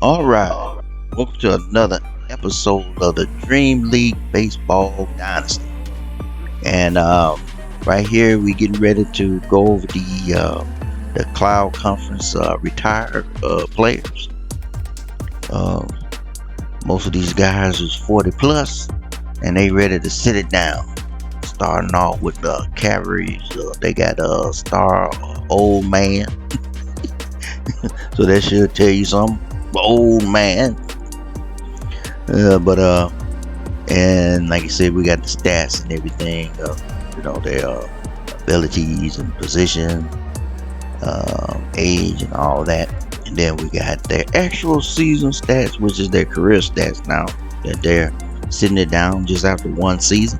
All right, welcome to another episode of the Dream League Baseball Dynasty. And right here, we getting ready to go over the Cloud Conference retired players. Most of these guys is 40 plus, and they ready to sit it down. Starting off with the Cavalries, they got a star old man, so that should tell you something. Old man, and like I said, we got the stats and everything, their abilities and position, age and all that. And then we got their actual season stats, which is their career stats now that they're sitting it down just after one season.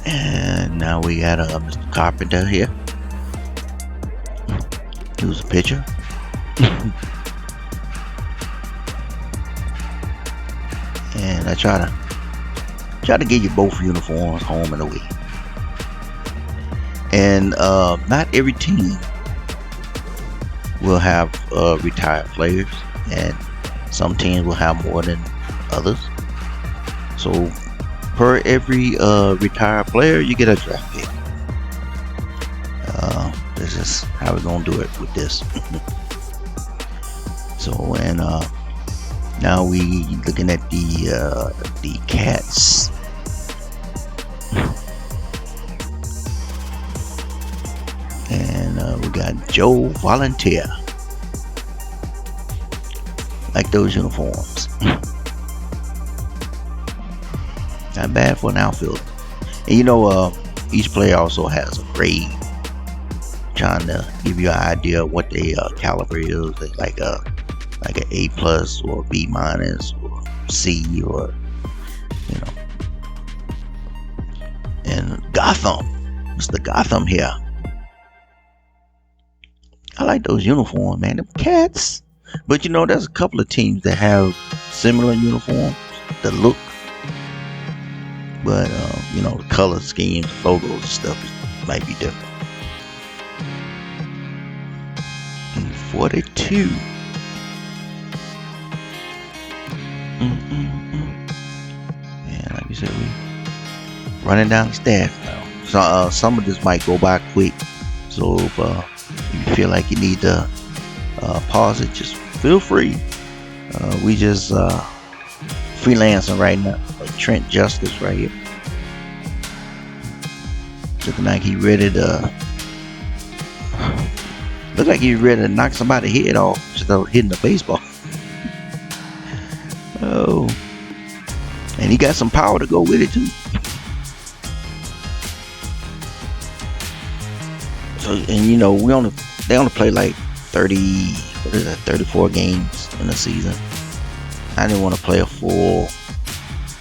And now we got Mr. Carpenter here. He was a pitcher. And I try to get you both uniforms, home and away. And not every team will have retired players, and some teams will have more than others. So per every retired player, you get a draft pick. This is how we're gonna do it with this. So, and now we looking at the Cats. And we got Joe Volunteer. Like those uniforms. Not bad for an outfielder. And each player also has a grade, trying to give you an idea of what their caliber is. They like an A plus or B minus or C, or And Gotham, Mr. Gotham here. I like those uniforms, man. Them Cats. But there's a couple of teams that have similar uniforms, the look. But the color schemes, logos and stuff might be different. 42. And like you said, we running down the stats now. So some of this might go by quick. So if you feel like you need to pause it, just feel free. We just freelancing right now. Trent Justice right here. Looking like he ready to. Look like he's ready to knock somebody's head off instead of hitting the baseball. Oh, and he got some power to go with it too. So, and they only play like 34 games in a season. I didn't want to play a full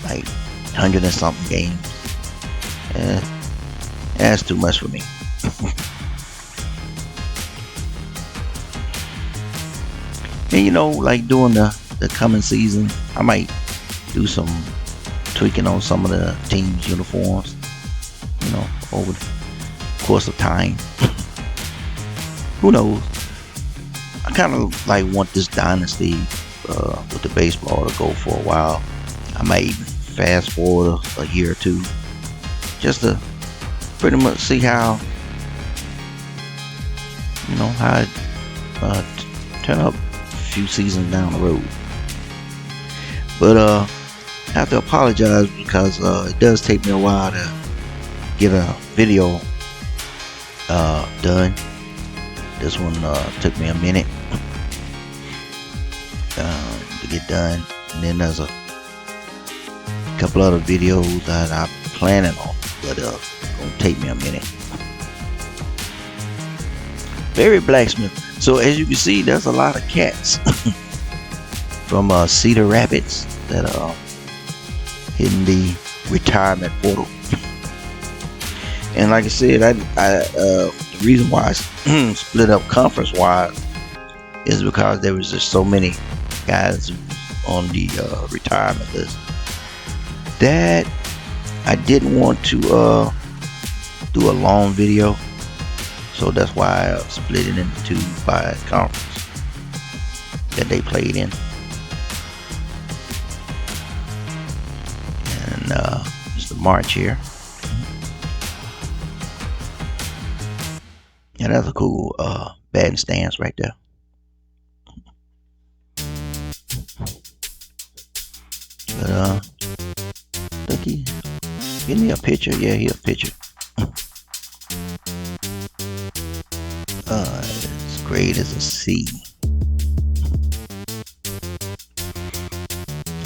100 and something games. That's too much for me. And like during the coming season, I might do some tweaking on some of the team's uniforms, over the course of time. Who knows? I kind of want this dynasty with the baseball to go for a while. I might even fast forward a year or two, just to pretty much see how it turn up a few seasons down the road. But I have to apologize because it does take me a while to get a video done. This one took me a minute to get done, and then there's a couple other videos that I'm planning on, but gonna take me a minute. Barry Blacksmith. So as you can see, there's a lot of Cats from Cedar Rapids that are hitting the retirement portal. And like I said, the reason why I split up conference wise is because there was just so many guys on the retirement list that I didn't want to do a long video. So that's why I split it into two by conference. that they played in. And it's the March here. Yeah, that's a cool batting stance right there. But I think isn't he a pitcher? Yeah, he a pitcher. It's grade as a C.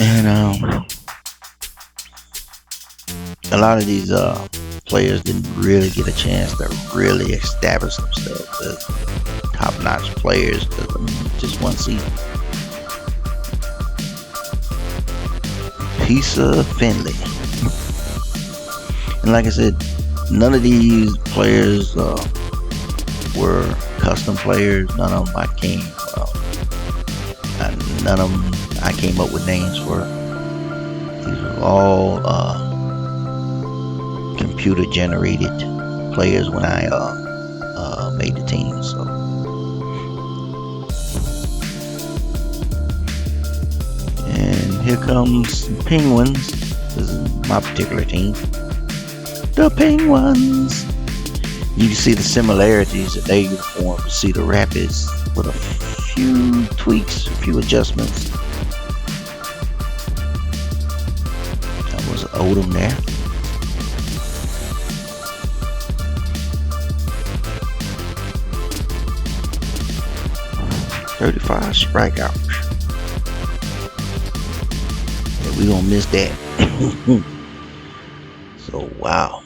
And a lot of these players didn't really get a chance to really establish themselves as top-notch players, because just one season. Piece of Finley. And like I said, none of these players were custom players. None of them I came up with names for. These were all computer generated players when I made the team. So and here comes the Penguins. This is my particular team, the Penguins. You can see the similarities in their uniform with Cedar Rapids, with a few tweaks, a few adjustments. That was Odom there. $35 strikeouts. Yeah, we gonna miss that. So wow.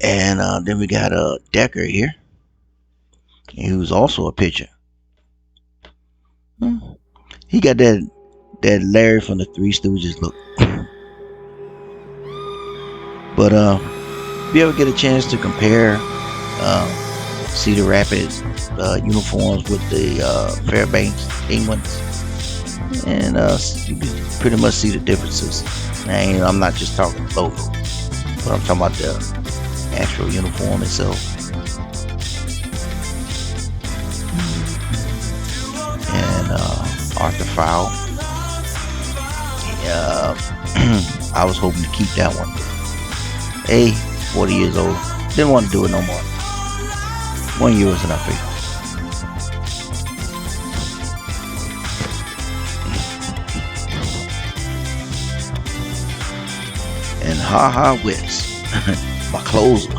And then we got Decker here. He was also a pitcher. He got that Larry from the Three Stooges look. But if you ever get a chance to compare Cedar Rapids uniforms with the Fairbanks Penguins, and you can pretty much see the differences. And I'm not just talking logo, but I'm talking about the actual uniform itself. And Arthur Fowl. I was hoping to keep that one. 40 years old. Didn't want to do it no more. 1 year was enough for you. And Ha Wits. My closer.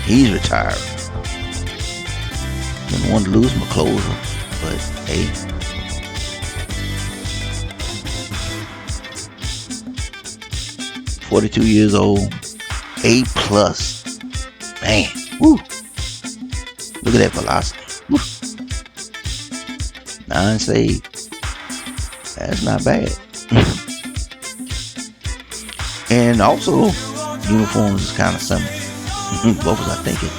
He's retired. Didn't want to lose my closer, but hey. "42 years old, A+. Man, woo. Look at that velocity. Woo. 9 saves. That's not bad. And also, uniforms is kind of similar. What was I thinking?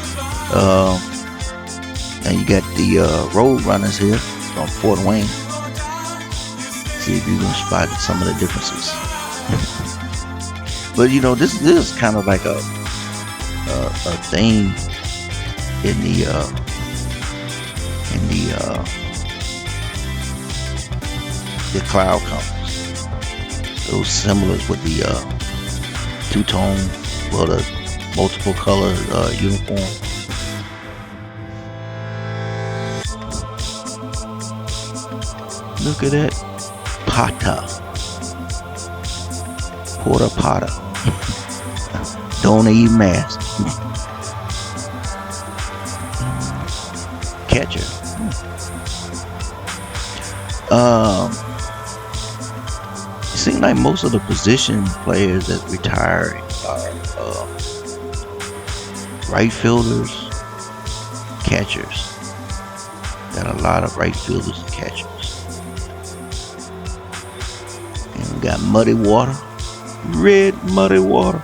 And you got the Road Runners here from Fort Wayne. See if you can spot some of the differences. But you know, this is kind of like a theme in the cloud companies. Those symbols with the two-tone, well, the multiple color uniform. Look at that. Porta Potta. Don't even mask. Catcher. It seems like most of the position players that retire are right fielders, catchers. Got a lot of right fielders and catchers. And we got Muddy Water. Red Muddy Water.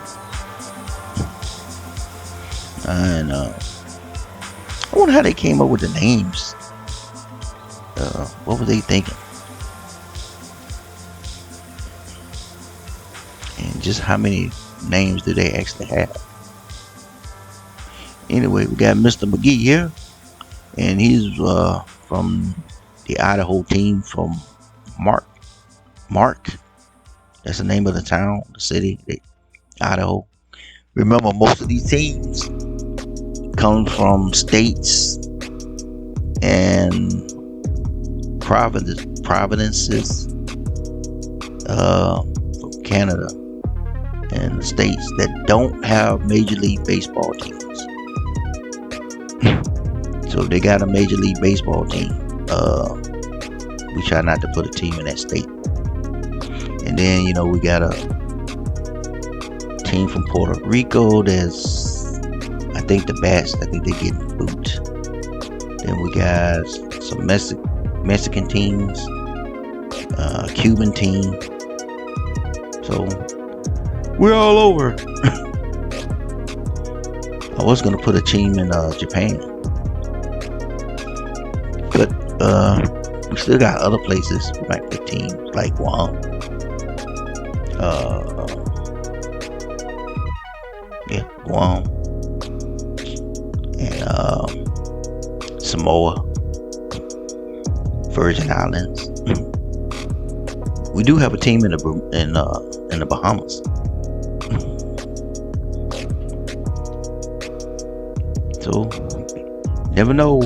And I wonder how they came up with the names. What were they thinking? And just how many names do they actually have? Anyway, we got Mr. McGee here, and he's from the Idaho team from Mark. Mark, that's the name of the town, the city, Idaho. Remember, most of these teams come from states and provinces from Canada and the states that don't have Major League Baseball teams. So if they got a Major League Baseball team, we try not to put a team in that state. And then, we got a team from Puerto Rico that's, I think, the best. I think they're getting boot. Then we got some Mexican teams, Cuban team. So we're all over. I was gonna put a team in Japan, but we still got other places we might put teams like Guam. Guam and Samoa, Virgin Islands. We do have a team in the Bahamas. So never know.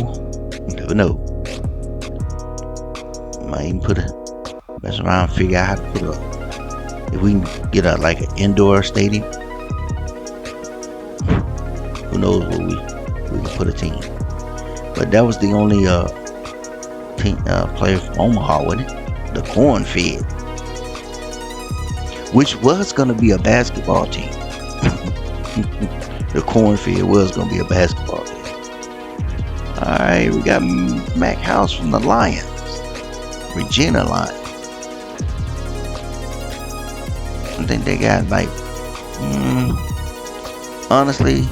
Might even mess around and figure out how to put if we can get like an indoor stadium. Who knows where we can put a team. But that was the only player from Omaha, wasn't it? The Cornfield, which was going to be a basketball team. The Cornfield was going to be a basketball team. Alright, we got Mac House from the Lions, Regina Lions. I think they got like, honestly,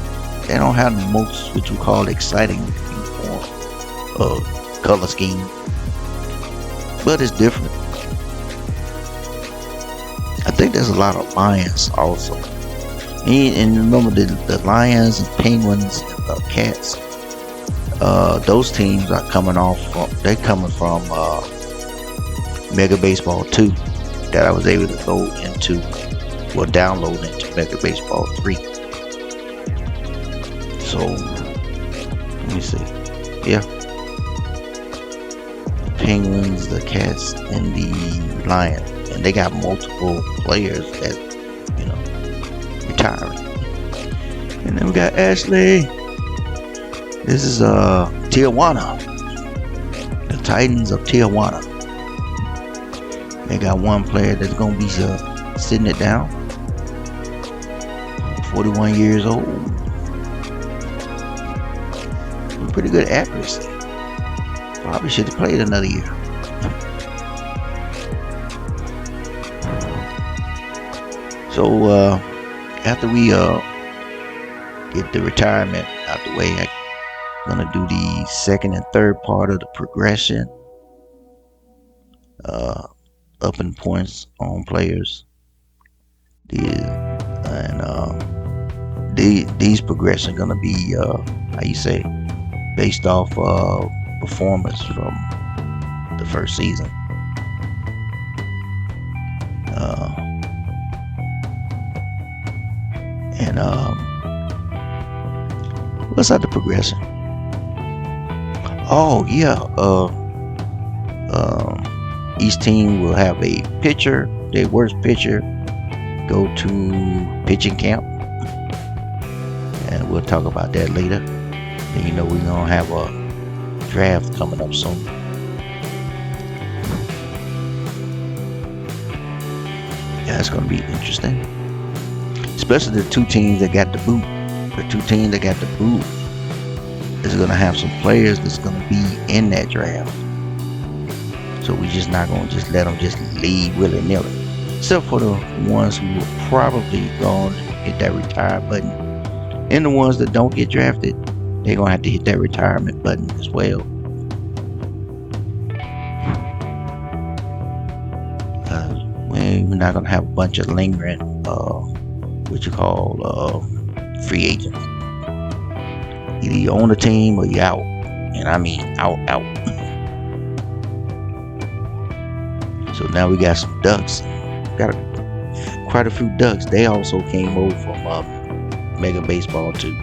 they don't have the most, what you call, exciting uniform color scheme, but it's different. I think there's a lot of Lions also, and remember the Lions and Penguins and the Cats. Those teams are coming from Mega Baseball 2 that I was able to download into Mega Baseball 3. So let me see. Yeah, the Penguins, the Cats, and the Lions, and they got multiple players that retiring. And then we got Ashley. This is Tijuana, the Titans of Tijuana. They got one player that's gonna be sitting it down, 41 years old. Pretty good accuracy. Probably should have played another year. So after we get the retirement out the way, I'm gonna do the second and third part of the progression, up in points on players. These progression gonna be based off performance from the first season. What's that, the progression? Oh yeah, each team will have a pitcher. Their worst pitcher go to pitching camp, and we'll talk about that later. And we're gonna have a draft coming up soon. Yeah, it's gonna be interesting, especially the two teams that got the boot. The two teams that got the boot is gonna have some players that's gonna be in that draft. So we just not gonna just let them just leave willy-nilly, except for the ones who will probably gonna hit that retire button, and the ones that don't get drafted, they're gonna have to hit that retirement button as well. We're not gonna have a bunch of lingering free agents. Either you own a team or you out, and I mean out. So now we got some ducks. Got quite a few ducks. They also came over from Mega Baseball too.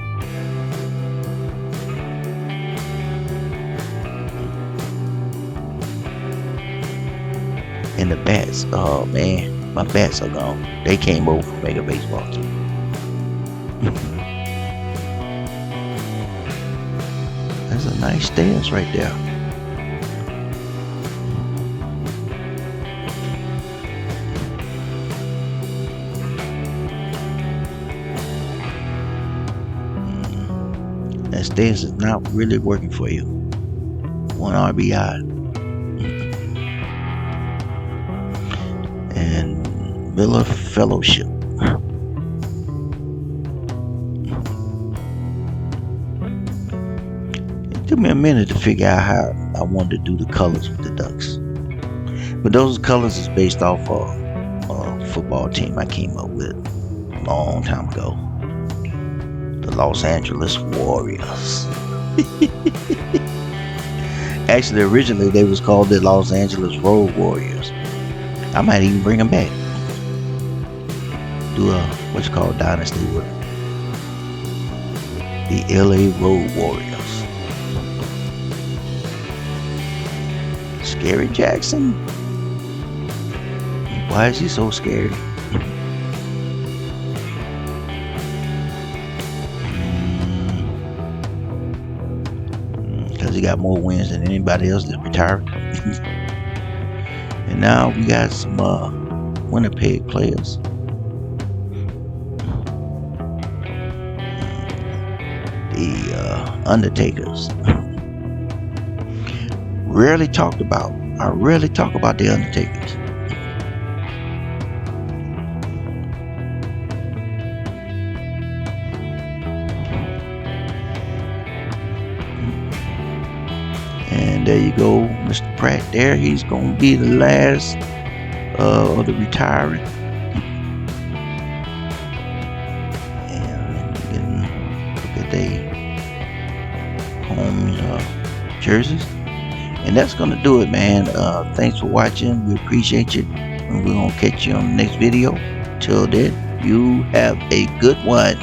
And the bats, oh man, my bats are gone. They came over from Mega Baseball too. That's a nice stance right there. That stance is not really working for you. 1 RBI. And Miller Fellowship. It took me a minute to figure out how I wanted to do the colors with the Ducks. But those colors is based off a football team I came up with a long time ago. The Los Angeles Warriors. Actually, originally they was called the Los Angeles Road Warriors. I might even bring them back. Do a what's called Dynasty with the LA Road Warriors. Scary Jackson. Why is he so scary? Because he got more wins than anybody else that retired. And now we got some Winnipeg players. The Undertakers. Rarely talked about. I rarely talk about the Undertakers. And there you go, Mr. Pratt there. He's going to be the last of the retiring. And you can look at their home jerseys. And that's going to do it, man. Thanks for watching. We appreciate you. And we're going to catch you on the next video. Till then, you have a good one.